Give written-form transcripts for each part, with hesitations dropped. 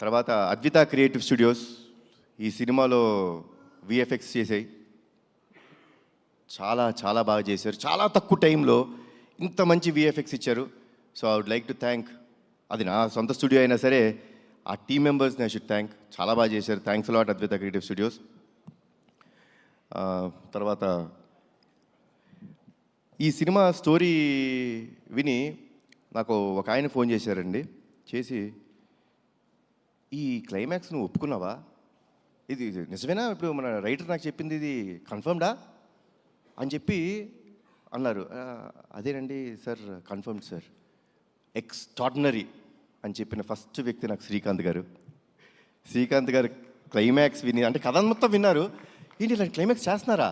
తర్వాత Advitha creative studios ఈ సినిమాలో విఎఫ్ఎక్స్ చేసాయి. చాలా చాలా బాగా చేశారు. చాలా తక్కువ టైంలో ఇంత మంచి విఎఫ్ఎక్స్ ఇచ్చారు. So I would like to thank, అది నా సొంత స్టూడియో అయినా సరే ఆ టీమ్ మెంబర్స్ని ఐ షుడ్ థ్యాంక్. చాలా బాగా చేశారు. Thanks a lot Advitha creative studios. తర్వాత ఈ సినిమా స్టోరీ విని నాకు ఒక ఆయన ఫోన్ చేశారండి. చేసి, ఈ క్లైమాక్స్ నువ్వు ఒప్పుకున్నావా? ఇది నిజమేనా? ఇప్పుడు మన రైటర్ నాకు చెప్పింది ఇది కన్ఫర్మ్డా అని చెప్పి అన్నారు. అదేనండి సార్, కన్ఫర్మ్డ్ సార్, ఎక్స్ట్రాడినరీ అని చెప్పిన ఫస్ట్ వ్యక్తి నాకు శ్రీకాంత్ గారు. శ్రీకాంత్ గారు క్లైమాక్స్ విని, అంటే కథ మొత్తం విన్నారు, ఏంటి ఇలా క్లైమాక్స్ చేస్తున్నారా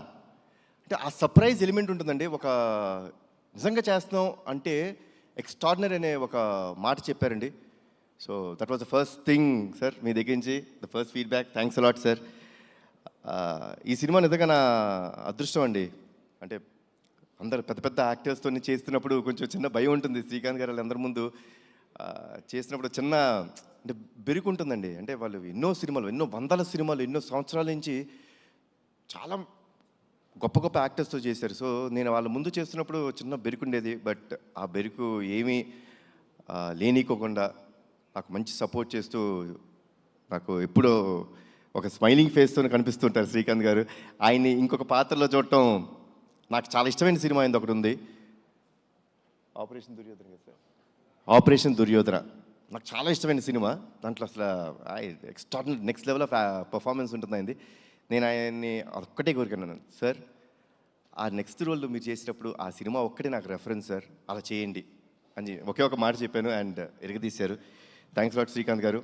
అంటే ఆ సర్ప్రైజ్ ఎలిమెంట్ ఉంటుందండి. ఒక నిజంగా చేస్తున్నాం అంటే ఎక్స్ట్రాడినరీ అనే ఒక మాట చెప్పారండి. So that was the first thing sir, మీ దగ్గర నుంచి the first feedback. Thanks a lot sir. ఈ సినిమా నిజంగా నా అదృష్టం అండి. అంటే అందరు పెద్ద పెద్ద యాక్టర్స్తో చేస్తున్నప్పుడు కొంచెం చిన్న భయం ఉంటుంది. శ్రీకాంత్ గారు వాళ్ళందరి ముందు చేసినప్పుడు చిన్న అంటే బెరుకు ఉంటుందండి. అంటే వాళ్ళు ఎన్నో సినిమాలు, ఎన్నో వందల సినిమాలు, ఎన్నో సంవత్సరాల నుంచి చాలా గొప్ప గొప్ప యాక్టర్స్తో చేశారు. సో నేను వాళ్ళ ముందు చేస్తున్నప్పుడు చిన్న బెరుకు ఉండేది. బట్ ఆ బెరుకు ఏమీ లేనికోకుండా నాకు మంచి సపోర్ట్ చేస్తూ, నాకు ఎప్పుడో ఒక స్మైలింగ్ ఫేస్తో కనిపిస్తుంటారు శ్రీకాంత్ గారు. ఆయన్ని ఇంకొక పాత్రలో చూడటం నాకు చాలా ఇష్టమైన సినిమా అయింది ఒకటి ఉంది, ఆపరేషన్ దుర్యోధన కదా సార్. ఆపరేషన్ దుర్యోధన నాకు చాలా ఇష్టమైన సినిమా. దాంట్లో అసలు extraordinary next level of performance ఉంటుంది అయింది. నేను ఆయన్ని ఒక్కటే కోరికన్నాను, సార్ ఆ నెక్స్ట్ రోల్ మీరు చేసేటప్పుడు ఆ సినిమా ఒక్కటే నాకు రెఫరెన్స్ సార్, అలా చేయండి అని ఒకే ఒక మాట చెప్పాను. అండ్ ఎరగదీశారు. థ్యాంక్స్ లాట్ శ్రీకాంత్ గారు.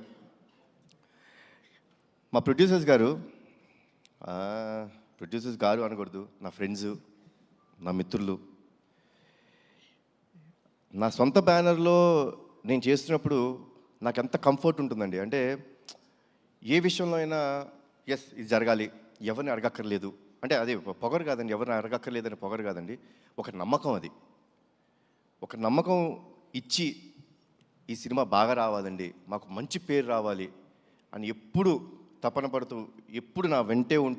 మా ప్రొడ్యూసర్స్ గారు అనకూడదు, నా ఫ్రెండ్స్, నా మిత్రులు. నా సొంత బ్యానర్లో నేను చేస్తున్నప్పుడు నాకు ఎంత కంఫర్ట్ ఉంటుందండి. అంటే ఏ విషయంలో అయినా ఎస్ ఇది జరగాలి, ఎవరిని అడగక్కర్లేదు. అంటే అది పొగరు కాదండి, ఎవరిని అడగక్కర్లేదని పొగరు కాదండి, ఒక నమ్మకం. అది ఒక నమ్మకం ఇచ్చి ఈ సినిమా బాగా రావాలండి, మాకు మంచి పేరు రావాలి అని ఎప్పుడు తపన పడుతూ, ఎప్పుడు నా వెంటే ఉంటూ